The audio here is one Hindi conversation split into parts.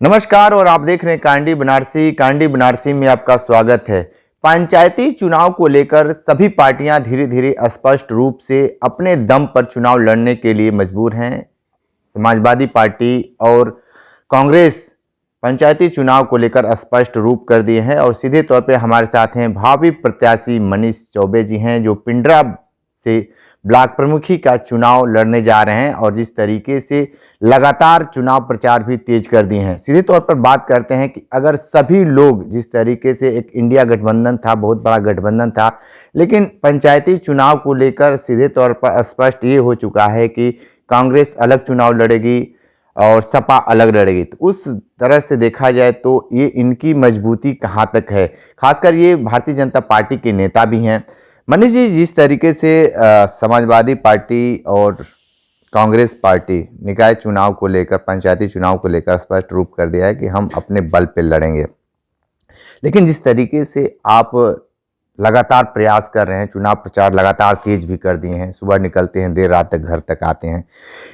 नमस्कार और आप देख रहे हैं कांडी बनारसी। कांडी बनारसी में आपका स्वागत है। पंचायती चुनाव को लेकर सभी पार्टियां धीरे धीरे स्पष्ट रूप से अपने दम पर चुनाव लड़ने के लिए मजबूर हैं। समाजवादी पार्टी और कांग्रेस पंचायती चुनाव को लेकर स्पष्ट रूप कर दिए हैं और सीधे तौर पर हमारे साथ हैं भावी प्रत्याशी मनीष चौबे जी हैं, जो पिंडरा से ब्लॉक प्रमुखी का चुनाव लड़ने जा रहे हैं और जिस तरीके से लगातार चुनाव प्रचार भी तेज कर दिए हैं। सीधे तौर पर बात करते हैं कि अगर सभी लोग जिस तरीके से एक इंडिया गठबंधन था, बहुत बड़ा गठबंधन था, लेकिन पंचायती चुनाव को लेकर सीधे तौर पर स्पष्ट ये हो चुका है कि कांग्रेस अलग चुनाव लड़ेगी और सपा अलग लड़ेगी। तो उस तरह से देखा जाए तो ये इनकी मजबूती कहाँ तक है, खासकर ये भारतीय जनता पार्टी के नेता भी हैं। मनीष जी, जिस तरीके से समाजवादी पार्टी और कांग्रेस पार्टी निकाय चुनाव को लेकर, पंचायती चुनाव को लेकर स्पष्ट रूप कर दिया है कि हम अपने बल पे लड़ेंगे, लेकिन जिस तरीके से आप लगातार प्रयास कर रहे हैं, चुनाव प्रचार लगातार तेज भी कर दिए हैं, सुबह निकलते हैं, देर रात तक घर तक आते हैं,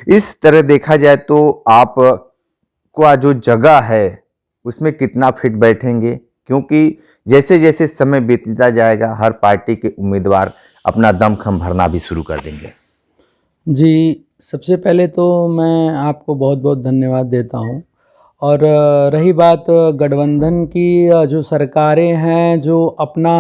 इस तरह देखा जाए तो आप को जो जगह है उसमें कितना फिट बैठेंगे? क्योंकि जैसे जैसे समय बीतता जाएगा हर पार्टी के उम्मीदवार अपना दमखम भरना भी शुरू कर देंगे। जी, सबसे पहले तो मैं आपको बहुत बहुत धन्यवाद देता हूं। और रही बात गठबंधन की, जो सरकारें हैं जो अपना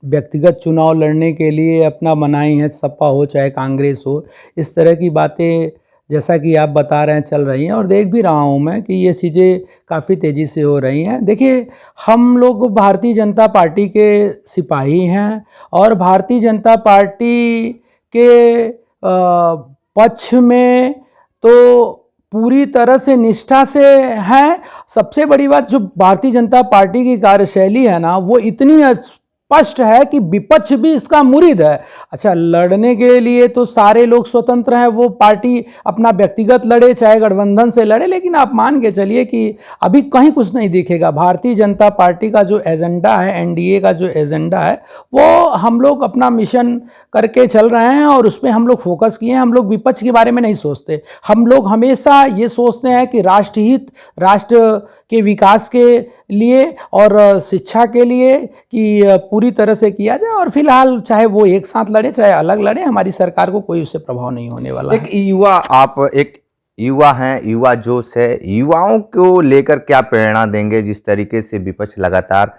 व्यक्तिगत चुनाव लड़ने के लिए अपना बनाई हैं, सपा हो चाहे कांग्रेस हो, इस तरह की बातें जैसा कि आप बता रहे हैं चल रही हैं और देख भी रहा हूं मैं कि ये चीज़ें काफ़ी तेज़ी से हो रही हैं। देखिए, हम लोग भारतीय जनता पार्टी के सिपाही हैं और भारतीय जनता पार्टी के पक्ष में तो पूरी तरह से निष्ठा से हैं। सबसे बड़ी बात, जो भारतीय जनता पार्टी की कार्यशैली है ना, वो इतनी स्पष्ट है कि विपक्ष भी इसका मुरीद है। अच्छा, लड़ने के लिए तो सारे लोग स्वतंत्र हैं, वो पार्टी अपना व्यक्तिगत लड़े चाहे गठबंधन से लड़े, लेकिन आप मान के चलिए कि अभी कहीं कुछ नहीं दिखेगा। भारतीय जनता पार्टी का जो एजेंडा है, एनडीए का जो एजेंडा है, वो हम लोग अपना मिशन करके चल रहे हैं और उस पर हम लोग फोकस किए हैं। हम लोग विपक्ष के बारे में नहीं सोचते। हम लोग हमेशा ये सोचते हैं कि राष्ट्रहित, राष्ट्र के विकास के लिए और शिक्षा के लिए कि पूरी तरह से किया जाए। और फिलहाल चाहे वो एक साथ लड़े चाहे अलग लड़े, हमारी सरकार को कोई उससे प्रभाव नहीं होने वाला एक युवा, आप एक युवा हैं, युवा जोश है, युवाओं को लेकर क्या प्रेरणा देंगे? जिस तरीके से विपक्ष लगातार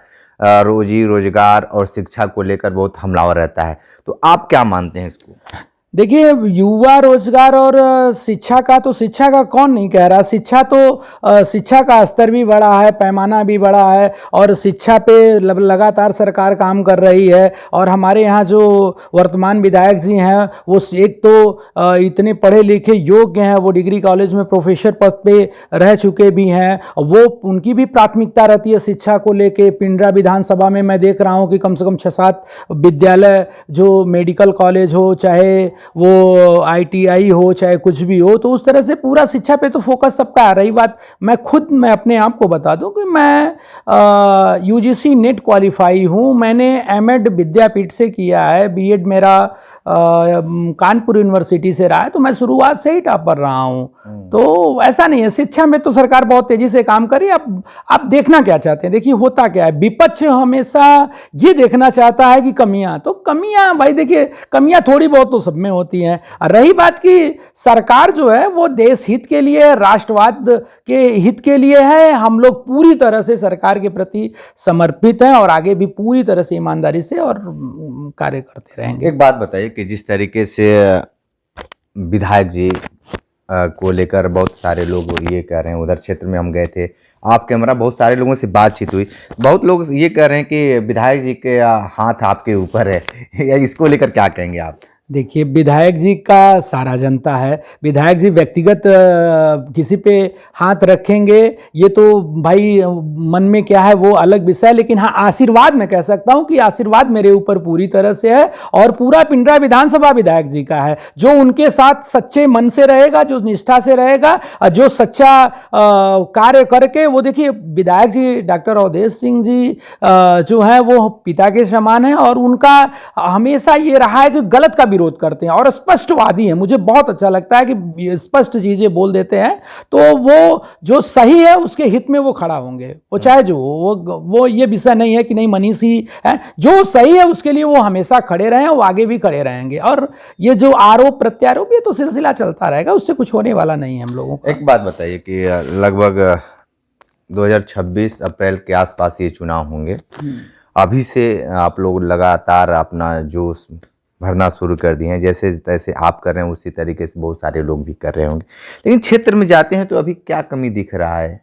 रोजी रोजगार और शिक्षा को लेकर बहुत हमलावर रहता है, तो आप क्या मानते हैं इसको? देखिए, युवा रोजगार और शिक्षा का तो, शिक्षा का कौन नहीं कह रहा, शिक्षा तो शिक्षा का स्तर भी बढ़ा है, पैमाना भी बढ़ा है और शिक्षा पे लगातार सरकार काम कर रही है। और हमारे यहाँ जो वर्तमान विधायक जी हैं, वो एक तो इतने पढ़े लिखे योग्य हैं, वो डिग्री कॉलेज में प्रोफेसर पद पे रह चुके भी हैं। वो उनकी भी प्राथमिकता रहती है शिक्षा को लेके। पिंडरा विधानसभा में मैं देख रहा हूँ कि कम से कम 6-7 विद्यालय, जो मेडिकल कॉलेज हो चाहे वो आईटीआई हो चाहे कुछ भी हो, तो उस तरह से पूरा शिक्षा पे तो फोकस सबका आ रही बात। मैं अपने आप को बता दूं कि मैं यूजीसी नेट क्वालिफाई हूं। मैंने एमएड विद्यापीठ से किया है, बीएड मेरा कानपुर यूनिवर्सिटी से रहा है, तो मैं शुरुआत से ही टॉपर रहा हूं। तो ऐसा नहीं है, शिक्षा में तो सरकार बहुत तेजी से काम करी। अब आप देखना क्या चाहते हैं? देखिए, होता क्या है, विपक्ष हमेशा ये देखना चाहता है कि कमियां, तो कमियां भाई देखिए, कमियां थोड़ी बहुत तो सब में होती हैं। रही बात कि सरकार जो है वो देश हित के लिए, राष्ट्रवाद के हित के लिए है। हम लोग पूरी तरह से सरकार के प्रति समर्पित हैं और आगे भी पूरी तरह से ईमानदारी से और कार्य करते रहेंगे। एक बात बताइए कि जिस तरीके से विधायक जी को लेकर बहुत सारे लोग ये कह रहे हैं, उधर क्षेत्र में हम गए थे, आपके हमारा बहुत सारे लोगों से बातचीत हुई, बहुत लोग ये कह रहे हैं कि विधायक जी के हाथ आपके ऊपर है, इसको लेकर क्या कहेंगे आप? देखिए, विधायक जी का सारा जनता है। विधायक जी व्यक्तिगत किसी पे हाथ रखेंगे ये तो भाई मन में क्या है वो अलग विषय है, लेकिन हाँ, आशीर्वाद मैं कह सकता हूं कि आशीर्वाद मेरे ऊपर पूरी तरह से है और पूरा पिंडरा विधानसभा विधायक जी का है, जो उनके साथ सच्चे मन से रहेगा, जो निष्ठा से रहेगा, जो सच्चा कार्य करके। वो देखिए, विधायक जी डॉक्टर अवधेश सिंह जी जो है वो पिता के समान है और उनका हमेशा ये रहा है कि गलत का विरोध विरोध करते हैं और स्पष्टवादी हैं। मुझे बहुत अच्छा लगता है कि स्पष्ट चीजें बोल देते हैं, तो वो जो सही है उसके हित में वो खड़ा होंगे, वो चाहे जो वो ये विषय नहीं है कि नहीं मनीष ही है, जो सही है उसके लिए वो हमेशा खड़े रहे, वो आगे भी खड़े रहेंगे। और ये जो आरोप प्रत्यारोप ये तो सिलसिला चलता रहेगा, उससे कुछ होने वाला नहीं है हम लोगों को। एक बात बताइए कि लगभग 2026 अप्रैल के आसपास ये चुनाव होंगे, अभी से आप लोग लगातार अपना जोश भरना शुरू कर दिए हैं, जैसे तैसे आप कर रहे हैं उसी तरीके से बहुत सारे लोग भी कर रहे होंगे, लेकिन क्षेत्र में जाते हैं तो अभी क्या कमी दिख रहा है,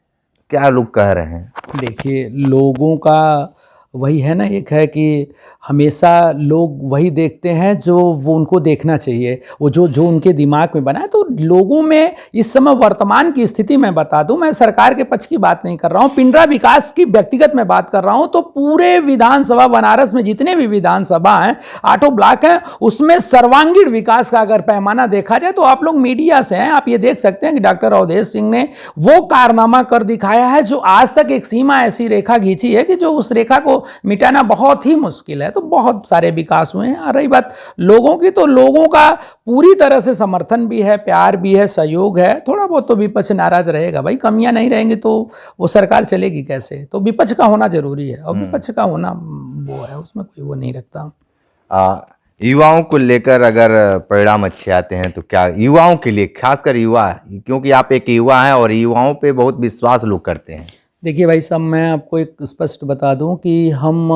क्या लोग कह रहे हैं? देखिए, लोगों का वही है ना, एक है कि हमेशा लोग वही देखते हैं जो वो उनको देखना चाहिए, वो जो उनके दिमाग में बना है। तो लोगों में इस समय वर्तमान की स्थिति मैं बता दूं, मैं सरकार के पक्ष की बात नहीं कर रहा हूं, पिंडरा विकास की व्यक्तिगत मैं बात कर रहा हूं। तो पूरे विधानसभा बनारस में जितने भी विधानसभा हैं, 8 ब्लॉक हैं, उसमें सर्वांगीण विकास का अगर पैमाना देखा जाए तो आप लोग मीडिया से हैं, आप ये देख सकते हैं कि डॉक्टर अवधेश सिंह ने वो कारनामा कर दिखाया है जो आज तक एक सीमा ऐसी रेखा खींची है कि जो उस रेखा को मिटाना बहुत ही मुश्किल है। तो बहुत सारे विकास हुए हैं। और रही बात लोगों की, तो लोगों का पूरी तरह से समर्थन भी है, प्यार भी है, सहयोग है। थोड़ा बहुत तो विपक्ष नाराज रहेगा भाई, कमियां नहीं रहेंगी तो वो सरकार चलेगी कैसे? तो विपक्ष का होना जरूरी है और विपक्ष का होना वो है, उसमें कोई वो नहीं रखता। युवाओं को लेकर अगर परिणाम अच्छे आते हैं तो क्या युवाओं के लिए, खासकर युवा, क्योंकि आप एक युवा हैं और युवाओं पे बहुत विश्वास लोग करते हैं? देखिए भाई साहब, मैं आपको एक स्पष्ट बता दूं कि हम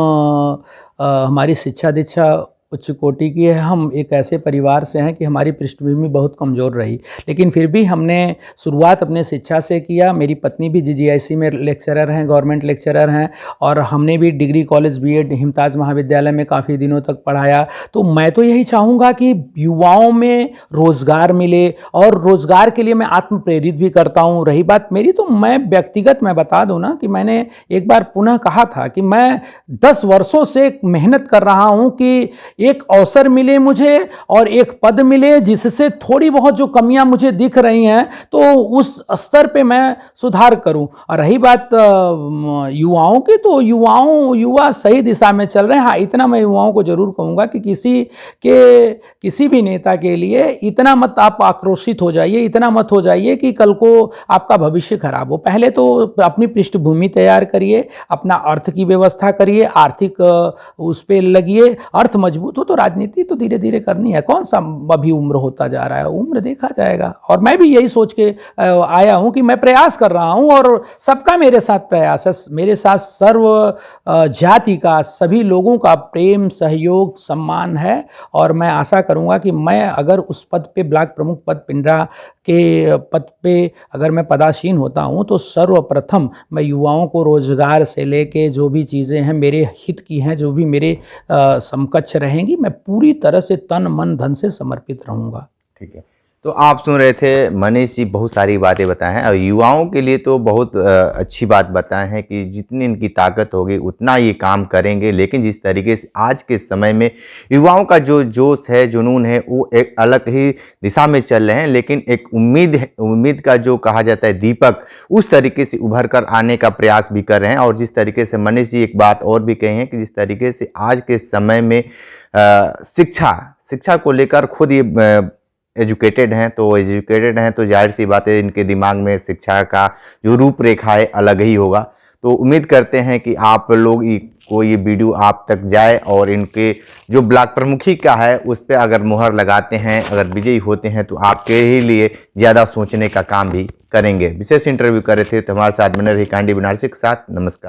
हमारी शिक्षा दीक्षा उच्च कोटि की है। हम एक ऐसे परिवार से हैं कि हमारी पृष्ठभूमि बहुत कमज़ोर रही, लेकिन फिर भी हमने शुरुआत अपने शिक्षा से किया। मेरी पत्नी भी जीजीआईसी में लेक्चरर हैं, गवर्नमेंट लेक्चरर हैं, और हमने भी डिग्री कॉलेज बीएड हिमताज महाविद्यालय में काफ़ी दिनों तक पढ़ाया। तो मैं तो यही चाहूँगा कि युवाओं में रोज़गार मिले, और रोज़गार के लिए मैं आत्म प्रेरित भी करता हूँ। रही बात मेरी, तो मैं व्यक्तिगत मैं बता दूँ ना कि मैंने एक बार पुनः कहा था कि मैं 10 वर्षों से मेहनत कर रहा हूँ कि एक अवसर मिले मुझे और एक पद मिले जिससे थोड़ी बहुत जो कमियां मुझे दिख रही हैं तो उस स्तर पे मैं सुधार करूं। और रही बात युवाओं की, तो युवा सही दिशा में चल रहे हैं। हाँ, इतना मैं युवाओं को जरूर कहूँगा कि किसी भी नेता के लिए इतना मत आप आक्रोशित हो जाइए, इतना मत हो जाइए कि कल को आपका भविष्य खराब हो। पहले तो अपनी पृष्ठभूमि तैयार करिए, अपना अर्थ की व्यवस्था करिए, आर्थिक उस पर लगिए। अर्थ मजबूत हो तो राजनीति तो धीरे धीरे करनी है। कौन सा अभी उम्र होता जा रहा है, उम्र देखा जाएगा। और मैं भी यही सोच के आया हूं कि मैं प्रयास कर रहा हूं और सबका मेरे साथ प्रयास है। मेरे साथ सर्व जाति का, सभी लोगों का प्रेम, सहयोग, सम्मान है। और मैं आशा करूंगा कि मैं अगर उस पद पे, ब्लॉक प्रमुख पद पिंडरा के पद पे अगर मैं पदासीन होता हूं तो सर्वप्रथम मैं युवाओं को रोजगार से लेके जो भी चीज़ें हैं मेरे हित की हैं, जो भी मेरे समकक्ष रहेंगी, मैं पूरी तरह से तन मन धन से समर्पित रहूँगा। ठीक है, तो आप सुन रहे थे मनीष जी, बहुत सारी बातें बताए हैं और युवाओं के लिए तो बहुत अच्छी बात बताए हैं कि जितनी इनकी ताकत होगी उतना ये काम करेंगे। लेकिन जिस तरीके से आज के समय में युवाओं का जो जोश है, जुनून है, वो एक अलग ही दिशा में चल रहे हैं। लेकिन एक उम्मीद का जो कहा जाता है दीपक, उस तरीके से उभर कर आने का प्रयास भी कर रहे हैं। और जिस तरीके से मनीष जी एक बात और भी कही है कि जिस तरीके से आज के समय में शिक्षा को लेकर खुद ये एजुकेटेड हैं, तो जाहिर सी बात है इनके दिमाग में शिक्षा का जो रूपरेखा है अलग ही होगा। तो उम्मीद करते हैं कि आप लोग को ये वीडियो आप तक जाए और इनके जो ब्लॉक प्रमुखी का है उस पर अगर मुहर लगाते हैं, अगर विजयी होते हैं तो आपके ही लिए ज़्यादा सोचने का काम भी करेंगे। विशेष इंटरव्यू कर रहे थे तो हमारे साथ बने रही कांडी बनारसी के साथ। नमस्कार।